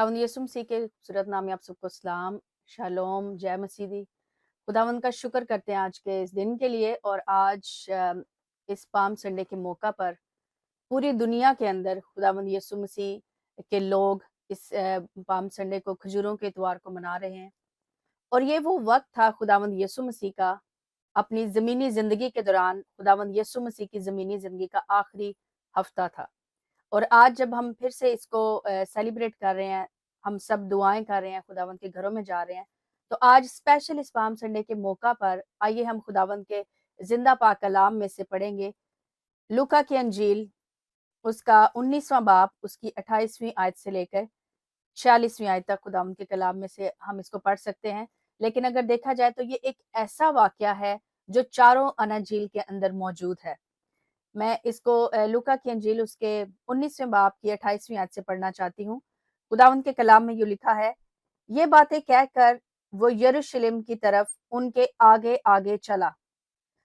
खुदावंद यीशु मसीह के खूबसूरत नाम में आप सबको सलाम, शालोम, जय मसीह। खुदावंद का शुक्र करते हैं आज के इस दिन के लिए। और आज इस पाम संडे के मौका पर पूरी दुनिया के अंदर खुदावंद यीशु मसीह के लोग इस पाम संडे को खजूरों के इतवार को मना रहे हैं। और ये वो वक्त था खुदावंद यीशु मसीह का अपनी ज़मीनी ज़िंदगी के दौरान, खुदावंद यीशु मसीह की ज़मीनी ज़िंदगी का आखिरी हफ्ता था। और आज जब हम फिर से इसको सेलिब्रेट कर रहे हैं, हम सब दुआएं कर रहे हैं, खुदावंद के घरों में जा रहे हैं, तो आज स्पेशल इस पाम संडे के मौका पर आइए हम खुदावंद के जिंदा पाक कलाम में से पढ़ेंगे लूका की अंजील, उसका 19वां बाब, उसकी 28वीं आयत से लेकर 46वीं आयत तक खुदावंद के कलाम में से हम इसको पढ़ सकते हैं। लेकिन अगर देखा जाए तो ये एक ऐसा वाकया है जो चारों अनाजील के अंदर मौजूद है। मैं इसको लूका की अंजील उसके 19वें बाब की 28वीं आयत से पढ़ना चाहती हूँ। खुदावंद के कलाम में यूं लिखा है, ये बातें कहकर वो यरूशलेम की तरफ उनके आगे आगे चला।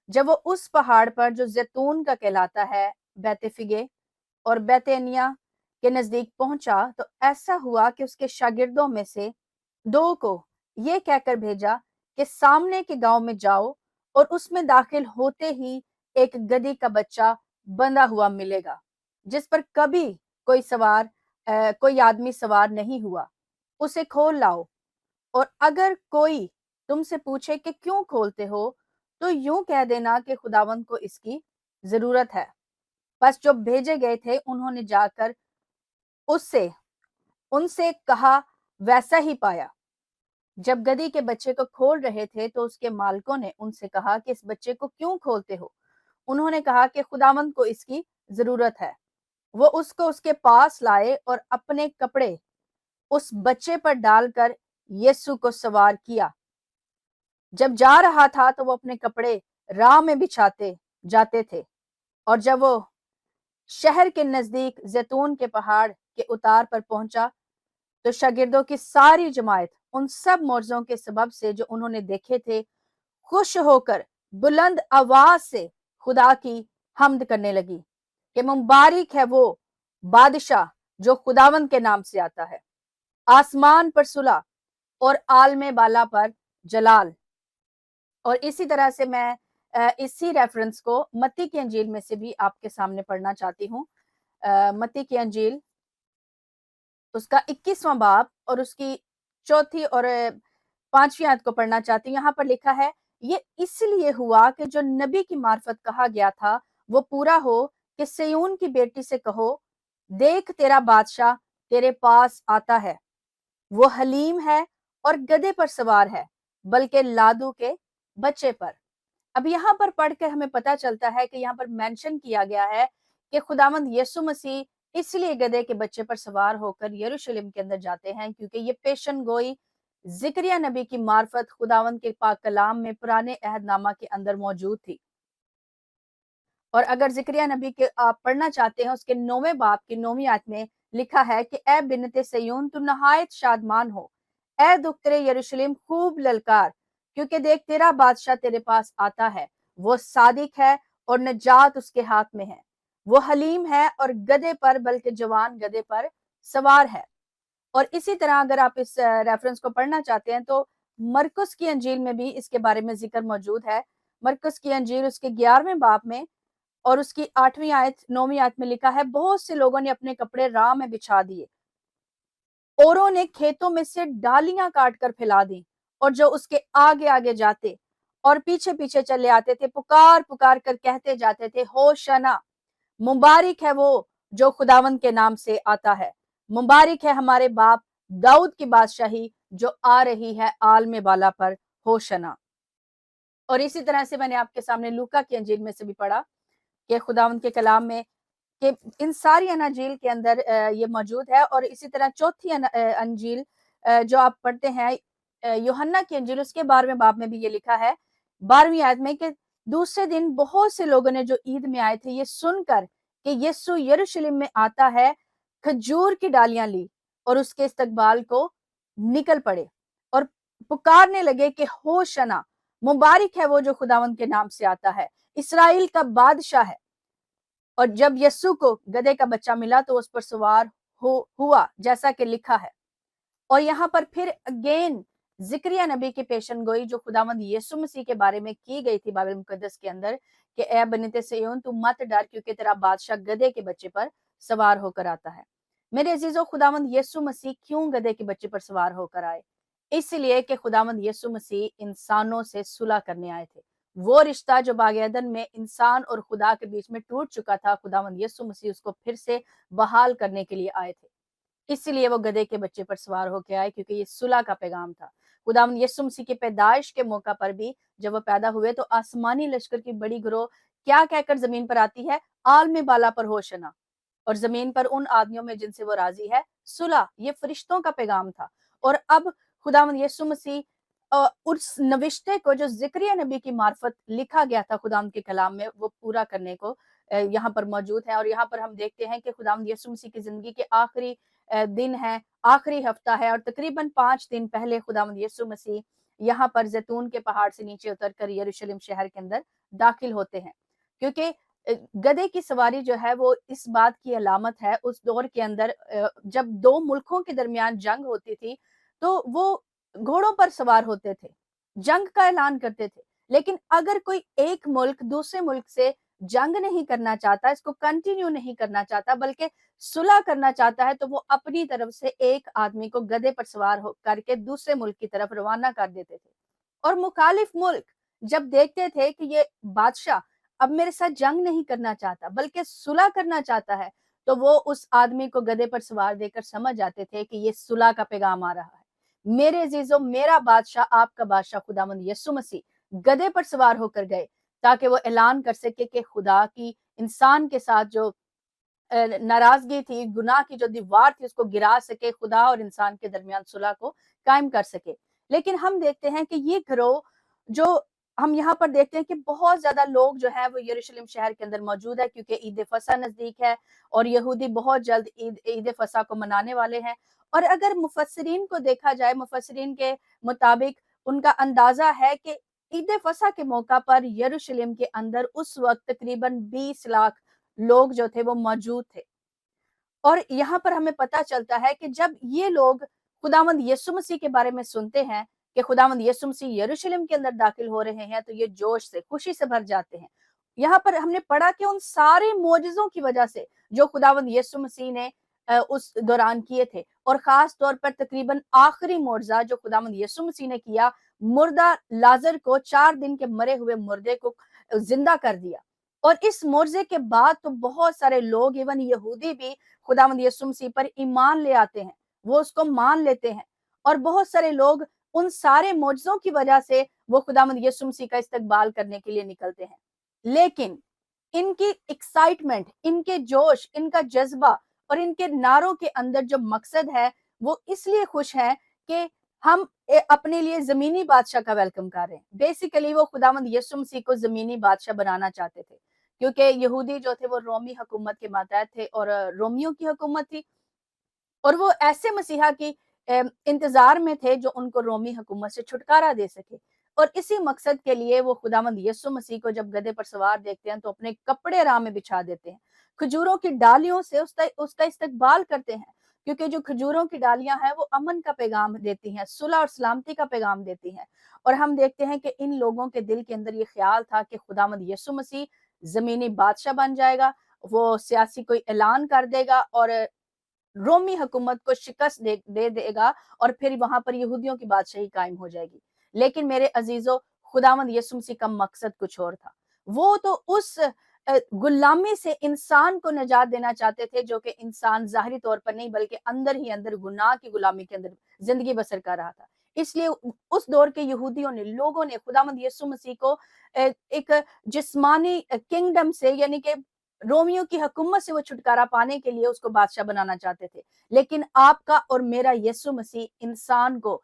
जब वो उस पहाड़ पर जो जैतून का कहलाता है, बैतफगे और बैतनिया के नजदीक पहुंचा, तो ऐसा हुआ कि उसके शागिर्दों में से दो को ये कहकर भेजा कि सामने के गांव में जाओ और उसमें दाखिल होते ही एक गधी का बच्चा बंधा हुआ मिलेगा, जिस पर कभी कोई आदमी सवार नहीं हुआ। उसे खोल लाओ। और अगर कोई तुमसे पूछे कि क्यों खोलते हो, तो यूं कह देना कि खुदावंद को इसकी जरूरत है। बस जो भेजे गए थे उन्होंने जाकर उससे उनसे कहा, वैसा ही पाया। जब गधी के बच्चे को खोल रहे थे तो उसके मालिकों ने उनसे कहा कि इस बच्चे को क्यों खोलते हो? उन्होंने कहा कि खुदावंद को इसकी जरूरत है। वो उसको उसके पास लाए और अपने कपड़े उस बच्चे पर डालकर यीशु को सवार किया। जब जा रहा था तो वो अपने कपड़े राह में बिछाते जाते थे। और जब वो शहर के नजदीक जैतून के पहाड़ के उतार पर पहुंचा, तो शागिर्दों की सारी जमात उन सब मौजों के सबब से जो उन्होंने देखे थे, खुश होकर बुलंद आवाज से खुदा की हम्द करने लगी कि मुबारक है वो बादशाह जो खुदावंद के नाम से आता है। आसमान पर सुलह और आलमे बाला पर जलाल। और इसी तरह से मैं इसी रेफरेंस को मत्ती की अंजील में से भी आपके सामने पढ़ना चाहती हूँ। मत्ती की अंजील उसका 21वां बाब और उसकी चौथी और 5वीं आयत को पढ़ना चाहती हूँ। यहाँ पर लिखा है, ये इसलिए हुआ कि जो नबी की मार्फत कहा गया था वो पूरा हो कि सिय्योन की बेटी से कहो, देख तेरा बादशाह तेरे पास आता है, वो हलीम है और गधे पर सवार है, बल्कि लादू के बच्चे पर। अब यहाँ पर पढ़कर हमें पता चलता है कि यहाँ पर मेंशन किया गया है कि खुदावंद यीशु मसीह इसलिए गधे के बच्चे पर सवार होकर यरूशलेम के अंदर जाते हैं क्योंकि ये पेशन गोई जिक्रिया नबी की मार्फत खुदावंद के पाक कलाम में पुराने अहदनामा के अंदर मौजूद थी। और अगर जिक्रिया नबी के आप पढ़ना चाहते हैं, उसके 9वें बाब की 9वीं आयत में लिखा है कि ए बिनते सयून तू नहायत शादमान हो, ए दुख्तरे यरूशलेम खूब ललकार, क्योंकि देख तेरा बादशाह तेरे पास आता है, वो सादिक है और नजात उसके हाथ में है, वो हलीम है और गधे पर, बल्कि जवान गधे पर सवार है। और इसी तरह अगर आप इस रेफरेंस को पढ़ना चाहते हैं तो मरकुस की अंजील में भी इसके बारे में जिक्र मौजूद है। मरकुस की अंजील उसके 11वें बाब में और उसकी 8वीं आयत 9वीं आयत में लिखा है, बहुत से लोगों ने अपने कपड़े राह में बिछा दिए, औरों ने खेतों में से डालियां काट कर फैला दी, और जो उसके आगे आगे जाते और पीछे पीछे चले आते थे पुकार पुकार कर कहते जाते थे, होशना, मुबारक है वो जो खुदावंद के नाम से आता है, मुबारक है हमारे बाप दाऊद की बादशाही जो आ रही है आलमे बाला पर, होशना। और इसी तरह से मैंने आपके सामने लूका की अंजील में से भी पढ़ा कि खुदावंद के कलाम में कि इन सारी अनाजील के अंदर ये मौजूद है। और इसी तरह चौथी अंजील जो आप पढ़ते हैं यूहन्ना की अंजील, उसके 12वें बाब में भी ये लिखा है 12वीं आयत में कि दूसरे दिन बहुत से लोगों ने जो ईद में आए थे ये सुनकर कि यीशु यरूशलेम में आता है, खजूर की डालियां ली और उसके इस्तकबाल को निकल पड़े और पुकारने लगे कि होशना, मुबारक है वो जो खुदावंद के नाम से आता है, इस्राएल का बादशाह है। और जब यस्सु को गधे का बच्चा मिला तो उस पर सवार हुआ जैसा कि लिखा है। और यहाँ पर फिर अगेन ज़िक्रिया नबी की पेशन गोई जो खुदावंद यीशु मसीह के बारे में की गई थी बाइबल मुकद्दस के अंदर कि ए बनीते सिय्योन तू मत डर क्योंकि तेरा बादशाह गधे के बच्चे पर सवार होकर आता है। मेरे अजीजों, खुदावंद यीशु मसीह क्यों गधे के बच्चे पर सवार होकर आए? इसलिए कि खुदावंद यीशु मसीह इंसानों से सुलह करने आए थे। वो रिश्ता जो बाग एदन में इंसान और खुदा के बीच में टूट चुका था, खुदावंद यीशु मसीह उसको फिर से बहाल करने के लिए आए थे। इसलिए वो गधे के बच्चे पर सवार होके आए क्योंकि ये सुलह का पैगाम था। खुदावंद यीशु मसीह की पैदाइश के मौका पर भी जब वो पैदा हुए तो आसमानी लश्कर की बड़ी गिरोह क्या कहकर जमीन पर आती है? आलम बाला पर होशना, और जमीन पर उन आदमियों में जिनसे वो राजी है सुलह। ये फरिश्तों का पैगाम था। और अब खुदावंद यीशु मसीह उस नविश्ते को जो ज़िक्रिया नबी की मार्फत लिखा गया था खुदावंद के कलाम में, वो पूरा करने को यहाँ पर मौजूद है। और यहाँ पर हम देखते हैं कि खुदावंद यीशु मसीह की जिंदगी के आखिरी दिन है, आखिरी हफ्ता है, और तकरीबन 5 दिन पहले खुदावंद यीशु मसीह यहाँ पर जैतून के पहाड़ से नीचे उतरकर यरूशलेम शहर के अंदर दाखिल होते हैं। क्योंकि गधे की सवारी जो है वो इस बात की अलामत है, उस दौर के अंदर जब 2 मुल्कों के दरमियान जंग होती थी, तो वो घोड़ों पर सवार होते थे, जंग का ऐलान करते थे। लेकिन अगर कोई एक मुल्क दूसरे मुल्क से जंग नहीं करना चाहता, इसको कंटिन्यू नहीं करना चाहता, बल्कि सुलह करना चाहता है, तो वो अपनी तरफ से एक आदमी को गधे पर सवार हो करके दूसरे मुल्क की तरफ रवाना कर देते थे। और मुखालिफ मुल्क जब देखते थे कि ये बादशाह अब मेरे साथ जंग नहीं करना चाहता बल्कि सुलह करना चाहता है, तो वो उस आदमी को गधे पर सवार देकर समझ जाते थे कि ये सुलह का पैगाम आ रहा है। मेरे अजीजों, मेरा बादशाह, आपका बादशाह खुदावंद यीशु मसीह गधे पर सवार होकर गए ताकि वो ऐलान कर सके कि खुदा की इंसान के साथ जो नाराजगी थी, गुनाह की जो दीवार थी, उसको गिरा सके, खुदा और इंसान के दरमियान सुलह को कायम कर सके। लेकिन हम देखते हैं कि ये गिरोह जो हम यहाँ पर देखते हैं कि बहुत ज्यादा लोग जो है वो यरूशलेम शहर के अंदर मौजूद है क्योंकि ईद फसा नजदीक है और यहूदी बहुत जल्द ईद फसा को मनाने वाले हैं। और अगर मुफस्सिरीन को देखा जाए, मुफस्सिरीन के मुताबिक उनका अंदाजा है कि ईद फसा के मौका पर यरूशलेम के अंदर उस वक्त तकरीबन 20 लाख लोग जो थे वो मौजूद थे। और यहाँ पर हमें पता चलता है कि जब ये लोग खुदावंद यीशु मसीह के बारे में सुनते हैं कि खुदावंद यीशु मसीह यरूशलेम के अंदर दाखिल हो रहे हैं, तो ये जोश से, खुशी से भर जाते हैं। यहाँ पर हमने पढ़ा कि उन सारे मोजज़ों की वजह से जो खुदावंद यीशु मसीह ने उस दौरान किए थे, और खास तौर पर तकरीबन आखिरी मोजज़ा जो खुदावंद यीशु मसीह ने किया, मुर्दा लाजर को, 4 दिन के मरे हुए मुर्दे को जिंदा कर दिया। और इस मोर्जे के बाद तो बहुत सारे लोग, इवन यहूदी भी खुदावंद यीशु मसीह पर ईमान ले आते हैं, वो उसको मान लेते हैं। और बहुत सारे लोग उन सारे मोजज़ों की वजह से वो खुदावंद यीशु मसीह का इस्तकबाल करने के लिए निकलते हैं। लेकिन इनकी एक्साइटमेंट, इनके जोश, इनका जज्बा और इनके नारों के अंदर जो मकसद है, वो इसलिए खुश है कि हम अपने लिए जमीनी बादशाह का वेलकम कर रहे हैं। बेसिकली वो खुदावंद यीशु मसीह को जमीनी बादशाह बनाना चाहते थे क्योंकि यहूदी जो थे वो रोमी हुकूमत के मातहत थे और रोमियों की हुकूमत थी, और वो ऐसे मसीहा की इंतजार में थे जो उनको रोमी हुकूमत से छुटकारा दे सके। और इसी मकसद के लिए वो खुदावंद यीशु मसीह को जब गधे पर सवार देखते हैं तो अपने कपड़े राह में बिछा देते हैं, खजूरों की डालियों से उसका इस्तकबाल करते हैं, क्योंकि जो खजूरों की डालियां हैं वो अमन का पैगाम देती हैं, सुलह और सलामती का पैगाम देती हैं। और हम देखते हैं कि इन लोगों के दिल के अंदर ये ख्याल था कि खुदावंद यीशु मसीह जमीनी बादशाह बन जाएगा, वो सियासी कोई ऐलान कर देगा और रोमी हुकूमत को शिकस्त दे देगा, और फिर वहां पर यहूदियों की बादशाही कायम हो जाएगी। लेकिन मेरे अजीजों, खुदावंद यीशु मसीह का मकसद कुछ और था। वो तो उस गुलामी से इंसान को निजात देना चाहते थे जो कि इंसान जाहिरी तौर पर नहीं बल्कि अंदर ही अंदर गुनाह की गुलामी के अंदर जिंदगी बसर कर रहा था। इसलिए उस दौर के यहूदियों ने, लोगों ने खुदावंद यीशु मसीह को एक जिस्मानी किंगडम से, यानी कि रोमियो की हुकूमत से वो छुटकारा पाने के लिए उसको बादशाह बनाना चाहते थे। लेकिन आपका और मेरा यीशु मसीह इंसान को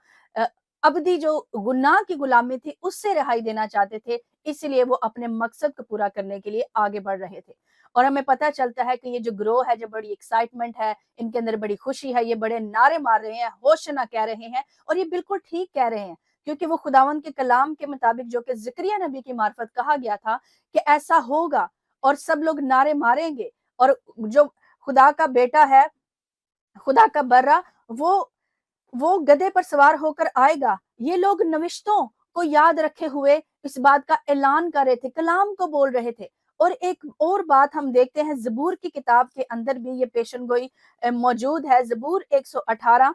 अबदी जो गुनाह की गुलामी थी उससे रिहाई देना चाहते थे, इसलिए वो अपने मकसद को पूरा करने के लिए आगे बढ़ रहे थे। और हमें पता चलता है कि ये जो ग्रोह है, जो बड़ी एक्साइटमेंट है, इनके अंदर बड़ी खुशी है, ये बड़े नारे मार रहे हैं, होशना कह रहे हैं, और ये बिल्कुल ठीक कह रहे हैं क्योंकि वो खुदावंद के कलाम के मुताबिक जो कि ज़िक्रिया नबी की मार्फत कहा गया था कि ऐसा होगा और सब लोग नारे मारेंगे, और जो खुदा का बेटा है, खुदा का बर्रा, वो वो गधे पर सवार होकर आएगा। ये लोग नविश्तों को याद रखे हुए इस बात का ऐलान कर रहे थे, कलाम को बोल रहे थे। और एक और बात हम देखते हैं, ज़बूर की किताब के अंदर भी ये पेशन गोई मौजूद है। ज़बूर 118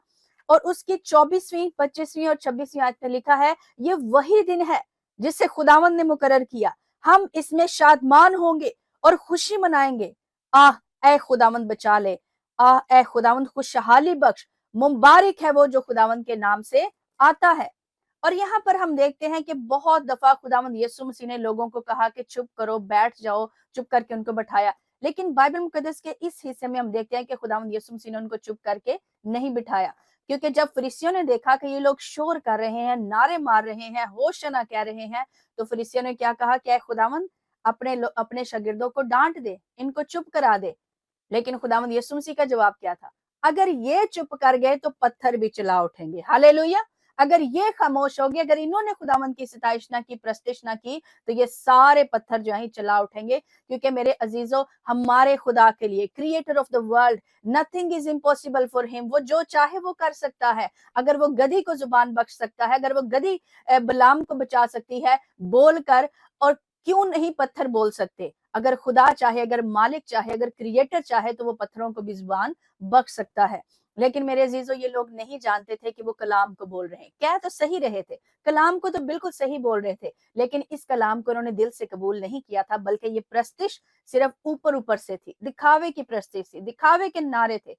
और उसकी 24वीं, 25वीं और 26वीं आयत में लिखा है, ये वही दिन है जिसे खुदावंद ने मुकर्रर किया, हम इसमें शादमान होंगे और खुशी मनाएंगे। आह ऐ खुदावंद बचा ले, आह ऐ खुदावंद खुशहाली बख्श, मुबारक है वो जो खुदावंद के नाम से आता है। और यहाँ पर हम देखते हैं कि बहुत दफा खुदावंद यीशु मसीह ने लोगों को कहा कि चुप करो, बैठ जाओ, चुप करके उनको बैठाया। लेकिन बाइबल मुकद्दस के इस हिस्से में हम देखते हैं कि खुदावंद यीशु मसीह ने उनको चुप करके नहीं बिठाया, क्योंकि जब फरीसियों ने देखा कि ये लोग शोर कर रहे हैं, नारे मार रहे हैं, होशना कह रहे हैं, तो फरीसियों ने क्या कहा कि खुदावंद अपने शागिर्दों को डांट दे, इनको चुप करा दे। लेकिन खुदावंद यीशु मसीह का जवाब क्या था? अगर ये चुप कर गए तो पत्थर भी चिल्ला उठेंगे। हालेलुया। अगर ये खामोश हो गए, अगर इन्होंने खुदावंद की सिताइश ना की, प्रस्तिश ना की, तो ये सारे पत्थर जो है चिल्ला उठेंगे। क्योंकि मेरे अजीजों, हमारे खुदा के लिए, creator of the world, nothing is impossible for him. वो जो चाहे वो कर सकता है। अगर वो गधी को जुबान बख्श सकता है, अगर वो गधी बलाम को बचा सकती है बोलकर, और क्यों नहीं पत्थर बोल सकते? अगर खुदा चाहे, अगर मालिक चाहे, अगर क्रिएटर चाहे, तो वो पत्थरों को भी जुबान बख्श सकता है। लेकिन मेरे अजीजों, ये लोग नहीं जानते थे कि वो कलाम को बोल रहे हैं। कह तो सही रहे थे, कलाम को तो बिल्कुल सही बोल रहे थे, लेकिन इस कलाम को उन्होंने दिल से कबूल नहीं किया था, बल्कि ये प्रस्तिश सिर्फ ऊपर ऊपर से थी, दिखावे की प्रस्तिश थी, दिखावे के नारे थे,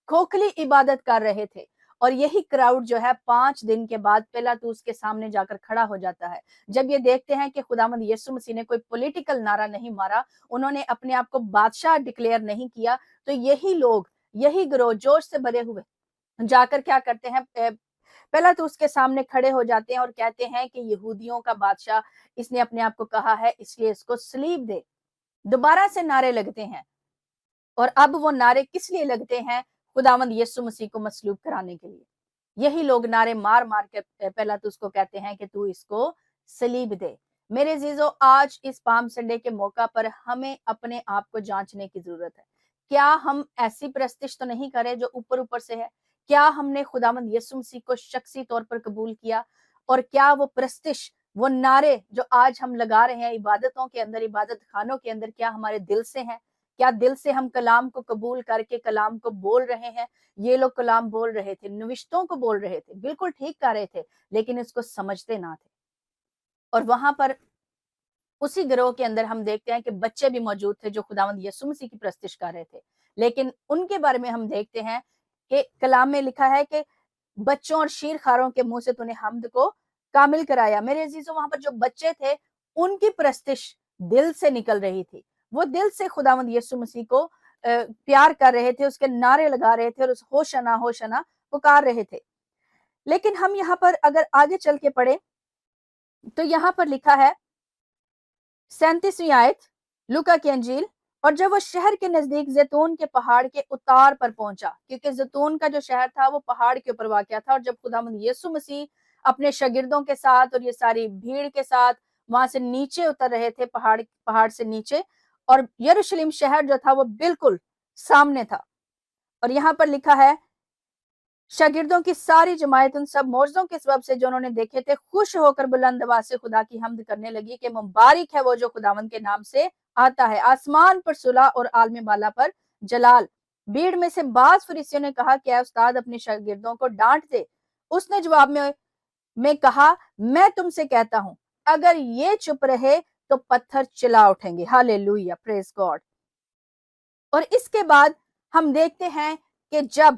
खोखली इबादत कर रहे थे। और यही क्राउड जो है 5 दिन के बाद पिलातूस के सामने जाकर खड़ा हो जाता है। जब ये देखते हैं कि खुदावंद यीशु मसीह ने कोई पॉलिटिकल नारा नहीं मारा, उन्होंने अपने आप को बादशाह डिक्लेयर नहीं किया, तो यही लोग, यही गिरोह जोश से भरे हुए जाकर क्या करते हैं, पिलातूस के सामने खड़े हो जाते हैं और कहते हैं कि यहूदियों का बादशाह, इसने अपने आप को कहा है, इसलिए इसको सलीब दे। दोबारा से नारे लगते हैं, और अब वो नारे किस लिए लगते हैं? खुदावंद यीशु मसीह को मसलूब कराने के लिए। यही लोग नारे मार मार के पिलातूस को कहते हैं कि तू इसको सलीब दे। मेरे जीजो, आज इस पाम संडे के मौका पर हमें अपने आप को जांचने की जरूरत है। क्या हम ऐसी प्रस्तिश तो नहीं करें जो ऊपर ऊपर से है? क्या हमने खुदावंद यीशु मसीह को शख्सी तौर पर कबूल किया? और क्या वो प्रस्तिश, वो नारे जो आज हम लगा रहे हैं इबादतों के अंदर, इबादत खानों के अंदर, क्या हमारे दिल से हैं? क्या दिल से हम कलाम को कबूल करके कलाम को बोल रहे हैं? ये लोग कलाम बोल रहे थे, नविश्तों को बोल रहे थे, बिल्कुल ठीक कर रहे थे, लेकिन इसको समझते ना थे। और वहां पर उसी गिरोह के अंदर हम देखते हैं कि बच्चे भी मौजूद थे जो खुदावंद यीशु मसीह की प्रस्तिश कर रहे थे। लेकिन उनके बारे में हम देखते हैं कि कलाम में लिखा है कि बच्चों और शीरखारों के मुंह से तूने हम्द को कामिल कराया। मेरे अजीजों, वहां पर जो बच्चे थे, उनकी प्रस्तिश दिल से निकल रही थी। वो दिल से खुदावंद यीशु मसीह को प्यार कर रहे थे, उसके नारे लगा रहे थे और उस होशना होशना पुकार रहे थे। लेकिन हम यहाँ पर अगर आगे चल के पढ़े, तो यहाँ पर लिखा है 37वीं आयत, लूका की अंजील। और जब वो शहर के नजदीक जैतून के पहाड़ के उतार पर पहुंचा, क्योंकि जैतून का जो शहर था वो पहाड़ के ऊपर वाक़या था, और जब खुदावंद यीशु मसीह अपने शागिर्दों के साथ और ये सारी भीड़ के साथ वहां से नीचे उतर रहे थे, पहाड़ से नीचे, और यरूशलेम शहर जो था वो बिल्कुल सामने था। और यहाँ पर लिखा है, शागिर्दों की सारी जमायत उन सब मौजों के सबब से जो उन्होंने देखे थे, खुश होकर बुलंद आवाज से खुदा की हम्द करने लगी कि मुबारक है वो जो खुदावंद के नाम से आता है, आसमान पर सुलह और आलम बाला पर जलाल। भीड़ में से बाज फरीसियों ने कहा, क्या उस्ताद अपने शागिर्दों को डांट दे। उसने जवाब में कहा, मैं तुमसे कहता हूं, अगर ये चुप रहे तो पत्थर चिल्ला उठेंगे। Hallelujah, praise God. और इसके बाद हम देखते हैं कि जब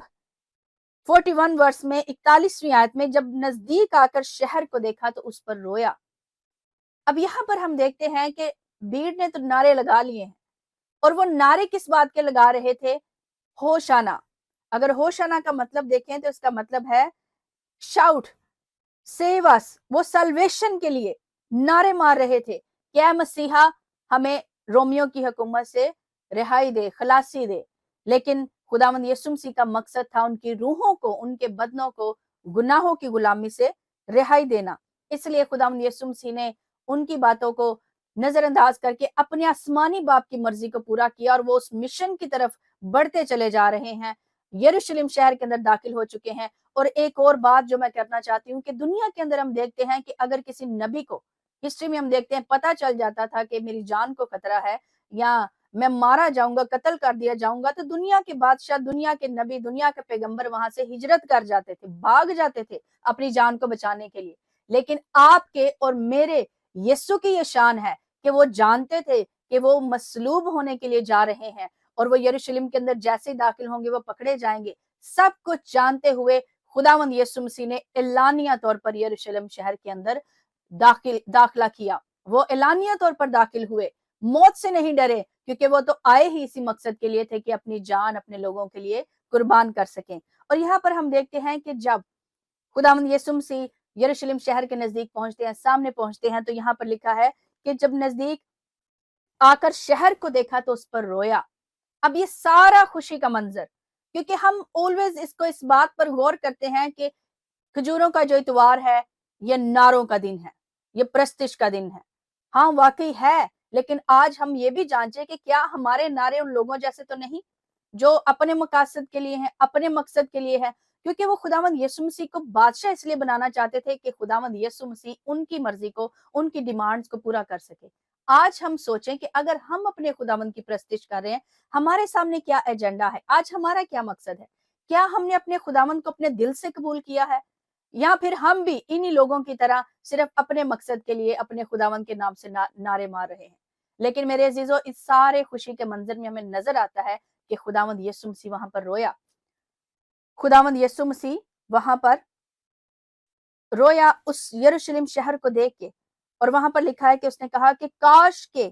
41 वर्ष में 41वीं आयत में, जब नजदीक आकर शहर को देखा तो उस पर रोया। अब यहाँ पर हम देखते हैं कि भीड़ ने तो नारे लगा लिए हैं, और वो नारे किस बात के लगा रहे थे? होशाना। अगर होशाना का मतलब देखें तो इसका मतलब है शाउट, सेव अस। वो सल्वेशन के लिए नारे मार रहे थे, क्या मसीहा हमें रोमियो की हुकूमत से रिहाई दे, खलासी दे। लेकिन खुदावंद यीशु मसीह का मकसद था उनकी रूहों को, उनके बदनों को गुनाहों की गुलामी से रिहाई देना। इसलिए खुदावंद यीशु मसीह ने उनकी बातों को नजरअंदाज करके अपने आसमानी बाप की मर्जी को पूरा किया, और वो उस मिशन की तरफ बढ़ते चले जा रहे हैं। यरूशलेम शहर के अंदर दाखिल हो चुके हैं। और एक और बात जो मैं करना चाहती हूँ कि दुनिया के अंदर हम देखते हैं कि अगर किसी नबी को हिस्ट्री में हम देखते हैं पता चल जाता था कि मेरी जान को खतरा है या मैं मारा जाऊंगा, कत्ल कर दिया जाऊंगा, तो दुनिया के बादशाह, दुनिया के नबी, दुनिया के पैगंबर वहां से हिजरत कर जाते थे, भाग जाते थे अपनी जान को बचाने के लिए। लेकिन आपके और मेरे यीशु की ये शान है कि वो जानते थे कि वो मसलूब होने के लिए जा रहे हैं और वो यरूशलेम के अंदर जैसे ही दाखिल होंगे वो पकड़े जाएंगे। सब कुछ जानते हुए खुदावंद यीशु मसीह ने एलानिया तौर पर यरूशलेम शहर के अंदर दाखिला किया। वो एलानिया तौर पर दाखिल हुए, मौत से नहीं डरे, क्योंकि वो तो आए ही इसी मकसद के लिए थे कि अपनी जान अपने लोगों के लिए कुर्बान कर सकें। और यहाँ पर हम देखते हैं कि जब खुदावंद यीशु मसीह यरूशलेम शहर के नजदीक पहुंचते हैं, सामने पहुंचते हैं, तो यहाँ पर लिखा है कि जब नजदीक आकर शहर को देखा तो उस पर रोया। अब ये सारा खुशी का मंजर, क्योंकि हम ऑलवेज इसको इस बात पर गौर करते हैं कि खजूरों का जो इतवार है ये नारों का दिन है, ये प्रस्तिश का दिन है। हाँ वाकई है, लेकिन आज हम ये भी जांचे कि क्या हमारे नारे उन लोगों जैसे तो नहीं जो अपने मकासद के लिए हैं, अपने मकसद के लिए है। क्योंकि वो खुदावंद यीशु मसीह को बादशाह इसलिए बनाना चाहते थे कि खुदावंद यीशु मसीह उनकी मर्जी को, उनकी डिमांड्स को पूरा कर सके। आज हम सोचें कि अगर हम अपने खुदावंद की प्रस्तिश कर रहे हैं, हमारे सामने क्या एजेंडा है, आज हमारा क्या मकसद है, क्या हमने अपने खुदावंद को अपने दिल से कबूल किया है, या फिर हम भी इन्हीं लोगों की तरह सिर्फ अपने मकसद के लिए अपने खुदावंद के नाम से नारे मार रहे हैं। लेकिन मेरे अजीजों, इस सारे खुशी के मंजर में हमें नजर आता है कि खुदावंद यीशु मसीह वहां पर रोया। खुदावंद यीशु मसीह वहां पर रोया उस यरूशलेम शहर को देख के। और वहां पर लिखा है कि उसने कहा कि काश के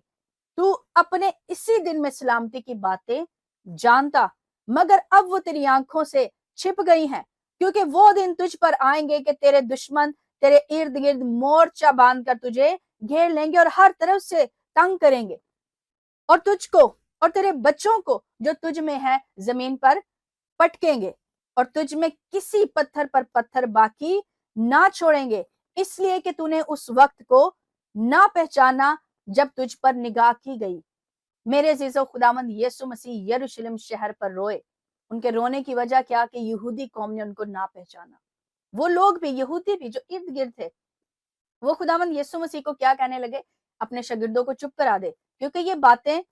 तू अपने इसी दिन में सलामती की बातें जानता, मगर अब वो तेरी आंखों से छिप गई हैं, क्योंकि वो दिन तुझ पर आएंगे कि तेरे दुश्मन तेरे इर्द गिर्द मोर्चा बांधकर तुझे घेर लेंगे और हर तरफ से तंग करेंगे, और तुझको और तेरे बच्चों को जो तुझ में है जमीन पर पटकेंगे, और तुझ में किसी पत्थर पर पत्थर बाकी ना छोड़ेंगे, इसलिए कि तूने उस वक्त को ना पहचाना जब तुझ पर निगाह की गई। मेरे अजीजों, खुदावंद यीशु मसीह यरूशलेम शहर पर रोए। उनके रोने की वजह क्या कि यहूदी कौम ने उनको ना पहचाना। वो लोग भी, यहूदी भी जो इर्द गिर्द थे, वो खुदावंद यीशु मसीह को क्या कहने लगे, अपने शागिर्दों को चुप करा दे, क्योंकि ये बातें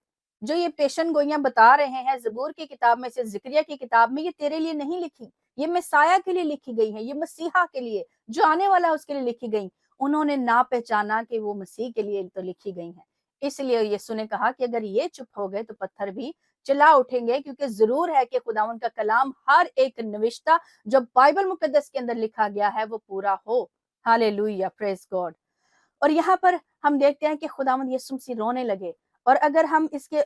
जो ये पेशन गोइयां बता रहे हैं जबूर की किताब में से, जिक्रिया की किताब में, ये तेरे लिए नहीं लिखी, ये मसीहा के लिए लिखी गई है, ये मसीहा के लिए जो आने वाला है उसके लिए लिखी गई। उन्होंने ना पहचाना कि वो मसीह के लिए तो लिखी गई है। इसलिए यीशु ने कहा कि अगर ये चुप हो गए तो पत्थर भी चिल्ला उठेंगे, क्योंकि जरूर है कि खुदावंद का कलाम हर एक नविश्ता जो बाइबल मुकद्दस के अंदर लिखा गया है वो पूरा हो। Hallelujah, praise God. और यहाँ पर हम देखते हैं कि खुदावंद यीशु मसीह रोने लगे। और अगर हम इसके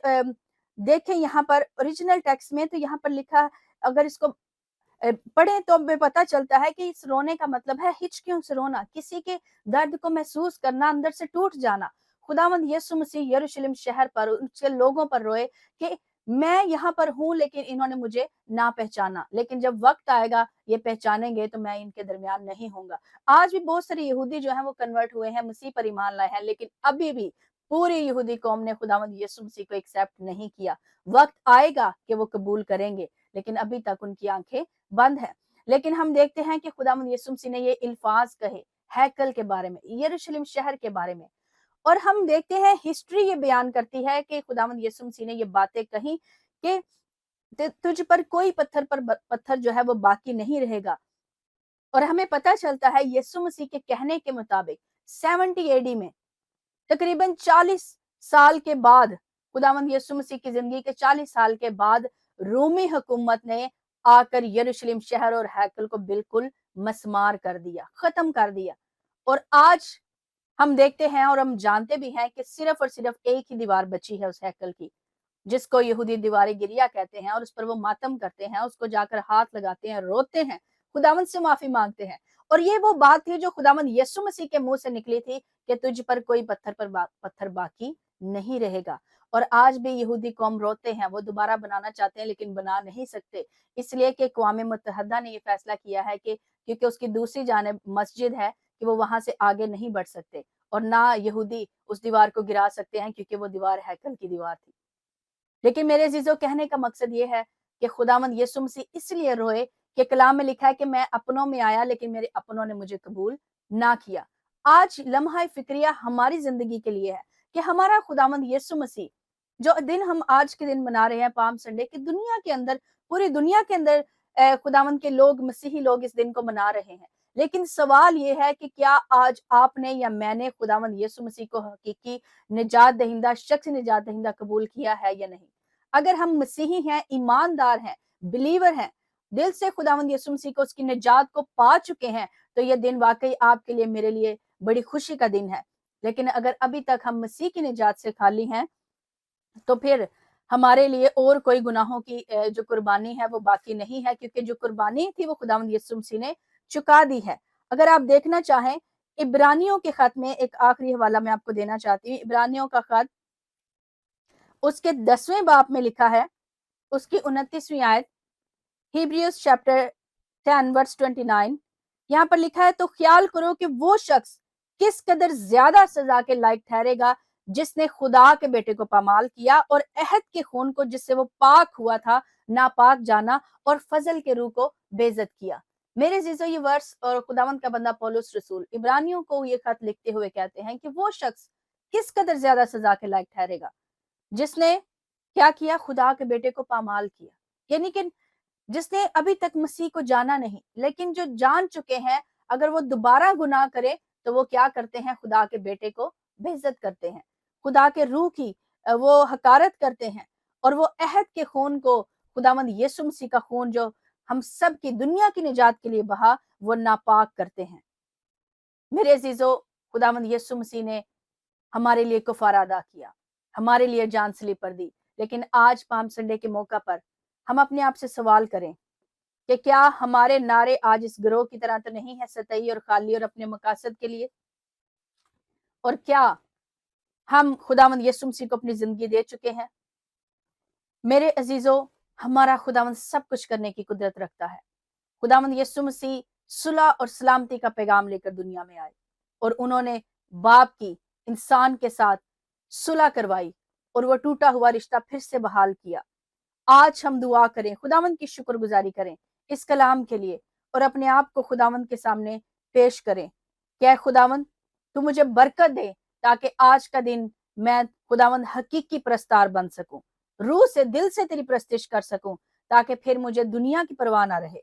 देखें यहाँ पर ओरिजिनल टेक्स्ट में, तो यहाँ पर लिखा, अगर इसको पढ़े तो हमें पता चलता है कि इस रोने का मतलब है हिचकियों से रोना, किसी के दर्द को महसूस करना, अंदर से टूट जाना। खुदावंद यीशु मसीह यरूशलेम शहर पर उसके लोगों पर रोए कि मैं यहाँ पर हूँ लेकिन इन्होंने मुझे ना पहचाना, लेकिन जब वक्त आएगा ये पहचानेंगे तो मैं इनके दरमियान नहीं होऊंगा। आज भी बहुत सारे यहूदी जो हैं वो कन्वर्ट हुए हैं, मसीह पर ईमान लाए हैं, लेकिन अभी भी पूरी यहूदी कौम ने खुदावंद यीशु मसीह को एक्सेप्ट नहीं किया। वक्त आएगा कि वो कबूल करेंगे, लेकिन अभी तक उनकी आंखें बंद है। लेकिन हम देखते हैं कि खुदावंद यीशु मसीह ने ये इल्फाज कहे हैकल के बारे में, यरूशलेम शहर के बारे में। और हम देखते हैं हिस्ट्री ये बयान करती है कि खुदावंद यीशु मसीह ने ये बातें कही कि तुझ पर कोई पत्थर जो है वो बाकी नहीं रहेगा। और हमें पता चलता है यीशु मसीह के कहने के मुताबिक 70 एडी में, तकरीबन 40 साल के बाद, खुदावंद यीशु मसीह की जिंदगी के 40 साल के बाद, रोमी हुकूमत ने आकर यरूशलेम शहर और हैकल को बिल्कुल मस्मार कर दिया, खत्म कर दिया। और आज हम देखते हैं और हम जानते भी हैं कि सिर्फ और सिर्फ एक ही दीवार बची है उस हैकल की, जिसको यहूदी दीवार गिरिया कहते हैं, और उस पर वो मातम करते हैं, उसको जाकर हाथ लगाते हैं, रोते हैं, खुदावंद से माफी मांगते हैं। और ये वो बात थी जो खुदावंद यीशु मसीह के मुंह से निकली थी कि तुझ पर कोई पत्थर बाकी नहीं रहेगा। और आज भी यहूदी कौम रोते हैं, वो दोबारा बनाना चाहते हैं लेकिन बना नहीं सकते, इसलिए कि अक़वाम मुत्तहदा ने ये फैसला किया है कि क्योंकि उसकी दूसरी जानिब मस्जिद है कि वो वहां से आगे नहीं बढ़ सकते, और ना यहूदी उस दीवार को गिरा सकते हैं क्योंकि वो दीवार हैकल की दीवार थी। लेकिन मेरे अजीजों, कहने का मकसद ये है, کہ خداوند یسوع مسیح اس لیے روئے کہ کلام میں لکھا ہے کہ میں اپنوں میں آیا لیکن میرے اپنوں نے مجھے قبول نہ کیا۔ آج لمحہ فکریہ ہماری زندگی کے لیے ہے کہ ہمارا خداوند یسوع مسیح جو دن ہم آج کے دن منا رہے ہیں پام سنڈے، کہ دنیا کے اندر، پوری دنیا کے اندر خداوند کے لوگ، مسیحی لوگ اس دن کو منا رہے ہیں، لیکن سوال یہ ہے کہ کیا آج آپ نے یا میں نے خداوند یسوع مسیح کو حقیقی نجات دہندہ، شخص نجات دہندہ قبول کیا ہے یا نہیں؟ اگر ہم مسیحی ہیں، ایماندار ہیں، بلیور ہیں، دل سے خداوند یسوع مسیح کو، اس کی نجات کو پا چکے ہیں، تو یہ دن واقعی آپ کے لیے، میرے لیے بڑی خوشی کا دن ہے۔ لیکن اگر ابھی تک ہم مسیح کی نجات سے خالی ہیں تو پھر ہمارے لیے اور کوئی گناہوں کی جو قربانی ہے وہ باقی نہیں ہے، کیونکہ جو قربانی تھی وہ خداوند یسوع مسیح نے چکا دی ہے۔ اگر آپ دیکھنا چاہیں عبرانیوں کے خط میں، ایک آخری حوالہ میں آپ کو دینا چاہتی ہوں، عبرانیوں کا خط اس کے 10ویں باب میں لکھا ہے، اس کی 29ویں آیت، ہیبریوز چیپٹر 10 ورس 29، یہاں پر لکھا ہے تو خیال کرو کہ وہ شخص کس قدر زیادہ سزا کے لائق ٹھہرے گا جس نے خدا کے بیٹے کو پامال کیا اور عہد کے خون کو جس سے وہ پاک ہوا تھا ناپاک جانا اور فضل کے روح کو بے عزت کیا۔ میرے عزیزو، یہ ورس اور خداوند کا بندہ پولس رسول عبرانیوں کو یہ خط لکھتے ہوئے کہتے ہیں کہ وہ شخص کس قدر زیادہ سزا کے لائق ٹھہرے گا جس نے کیا کیا؟ خدا کے بیٹے کو پامال کیا، یعنی کہ جس نے ابھی تک مسیح کو جانا نہیں، لیکن جو جان چکے ہیں، اگر وہ دوبارہ گناہ کرے تو وہ کیا کرتے ہیں؟ خدا کے بیٹے کو بے عزت کرتے ہیں، خدا کے روح کی وہ حقارت کرتے ہیں، اور وہ عہد کے خون کو، خداوند یسوع مسیح کا خون جو ہم سب کی دنیا کی نجات کے لیے بہا، وہ ناپاک کرتے ہیں۔ میرے عزیزو، خداوند یسوع مسیح نے ہمارے لیے کفارہ ادا کیا، ہمارے لیے جان سلیب پر دی، لیکن آج پام سنڈے کے موقع پر ہم اپنے آپ سے سوال کریں کہ کیا ہمارے نعرے آج اس گروہ کی طرح تو نہیں ہے، سطحی اور خالی اور اپنے مقاصد کے لیے؟ اور کیا ہم خداوند یسوع مسیح کو اپنی زندگی دے چکے ہیں؟ میرے عزیزو، ہمارا خداوند سب کچھ کرنے کی قدرت رکھتا ہے۔ خداوند یسوع مسیح صلح اور سلامتی کا پیغام لے کر دنیا میں آئے، اور انہوں نے باپ کی انسان کے ساتھ صلح کروائی اور وہ ٹوٹا ہوا رشتہ پھر سے بحال کیا۔ آج ہم دعا کریں، خداوند کی شکر گزاری کریں اس کلام کے لیے، اور اپنے آپ کو خداوند کے سامنے پیش کریں کہ اے خداوند، تو مجھے برکت دے تاکہ آج کا دن میں خداوند حقیقی پرستار بن سکوں، روح سے، دل سے تیری پرستش کر سکوں، تاکہ پھر مجھے دنیا کی پرواہ نہ رہے،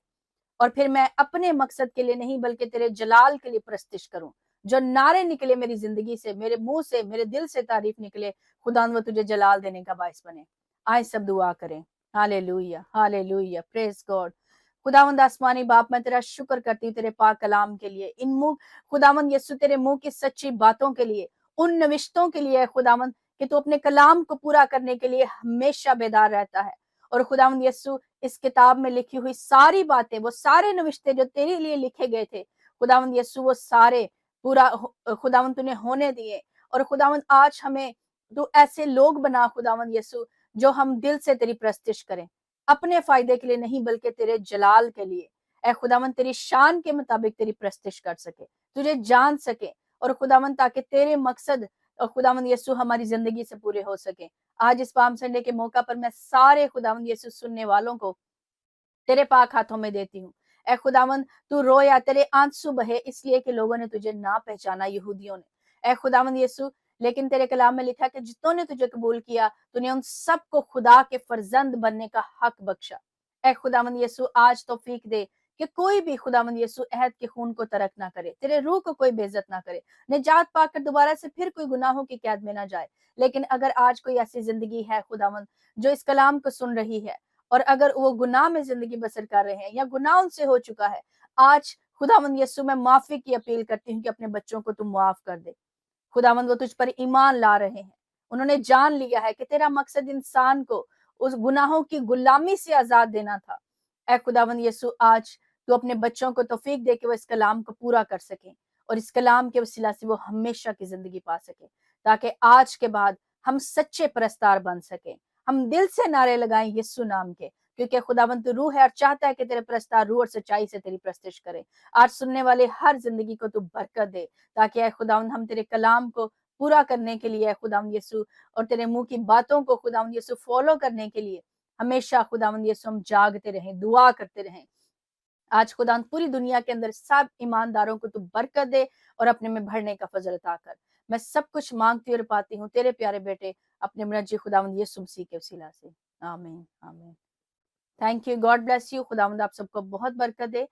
اور پھر میں اپنے مقصد کے لیے نہیں بلکہ تیرے جلال کے لیے پرستش کروں۔ جو نعرے نکلے میری زندگی سے، میرے منہ سے، میرے دل سے تعریف نکلے، خداوند وہ تجھے جلال دینے کا باعث بنے۔ آئے سب دعا کریں۔ ہالےلویا، ہالےلویا، پریز گاڈ۔ خداوند آسمانی باپ، میں تیرا شکر کرتی ہوں تیرے پاک کلام کے لیے، ان منہ خداوند یسوع تیرے منہ کی سچی باتوں کے لیے، ان نوشتوں کے لیے خداوند کہ تو اپنے کلام کو پورا کرنے کے لیے ہمیشہ بیدار رہتا ہے۔ اور خداوند یسوع، اس کتاب میں لکھی ہوئی ساری باتیں، وہ سارے نوشتے جو تیرے لیے لکھے گئے تھے، خداوند یسوع وہ سارے پورا خداوند تو نے ہونے دیے، اور خداوند آج ہمیں تو ایسے لوگ بنا خداوند یسوع جو ہم دل سے تیری پرستش کریں، اپنے فائدے کے لیے نہیں بلکہ تیرے جلال کے لیے۔ اے خداوند، تیری شان کے مطابق تیری پرستش کر سکے، تجھے جان سکے، اور خداوند تاکہ تیرے مقصد اور خداوند یسوع ہماری زندگی سے پورے ہو سکے۔ آج اس پام سنڈے کے موقع پر میں سارے خداوند یسوع سننے والوں کو تیرے پاک ہاتھوں میں دیتی ہوں۔ اے خداوند، تو رویا، تیرے آنسو بہے اس لیے کہ لوگوں نے تجھے نہ پہچانا، یہودیوں نے۔ اے خداوند یسوع، لیکن تیرے کلام میں لکھا کہ جتوں نے تجھے قبول کیا، تو نے ان سب کو خدا کے فرزند بننے کا حق بخشا۔ اے خداوند یسوع، آج توفیق دے کہ کوئی بھی خداوند یسوع عہد کے خون کو ترک نہ کرے، تیرے روح کو کوئی بے عزت نہ کرے، نجات پا کر دوبارہ سے پھر کوئی گناہوں کی قید میں نہ جائے۔ لیکن اگر آج کوئی ایسی زندگی ہے خداوند جو اس کلام کو سن رہی ہے، اور اگر وہ گناہ میں زندگی بسر کر رہے ہیں یا گناہ ان سے ہو چکا ہے، آج خداوند یسوع میں معافی کی اپیل کرتی ہوں کہ اپنے بچوں کو تم معاف کر دے۔ خداوند، وہ تجھ پر ایمان لا رہے ہیں، انہوں نے جان لیا ہے کہ تیرا مقصد انسان کو اس گناہوں کی غلامی سے آزاد دینا تھا۔ اے خداوند یسوع، آج تو اپنے بچوں کو توفیق دے کہ وہ اس کلام کو پورا کر سکیں، اور اس کلام کے وسیلہ سے وہ ہمیشہ کی زندگی پا سکیں، تاکہ آج کے بعد ہم سچے پرستار بن سکیں، ہم دل سے نعرے لگائیں یسوع نام کے، کیونکہ خداوند تو روح ہے اور چاہتا ہے کہ تیرے پرستار روح اور سچائی سے تیری پرستش کرے۔ آج سننے والے ہر زندگی کو تو برکت دے، تاکہ اے خداوند ہم تیرے کلام کو پورا کرنے کے لیے، اے خداوند یسوع، اور تیرے منہ کی باتوں کو خداوند یسوع فالو کرنے کے لیے ہمیشہ خداوند یسوع ہم جاگتے رہیں، دعا کرتے رہیں۔ آج خداوند پوری دنیا کے اندر سب ایمانداروں کو تو برکت دے اور اپنے میں بڑھنے کا فضل عطا کر۔ میں سب کچھ مانگتی اور پاتی ہوں تیرے پیارے بیٹے اپنے مرجی خداوند یسوع مسیح کے وسیلہ سے، آمین آمین۔ Thank you, God bless you, خداوند آپ سب کو بہت برکت دے۔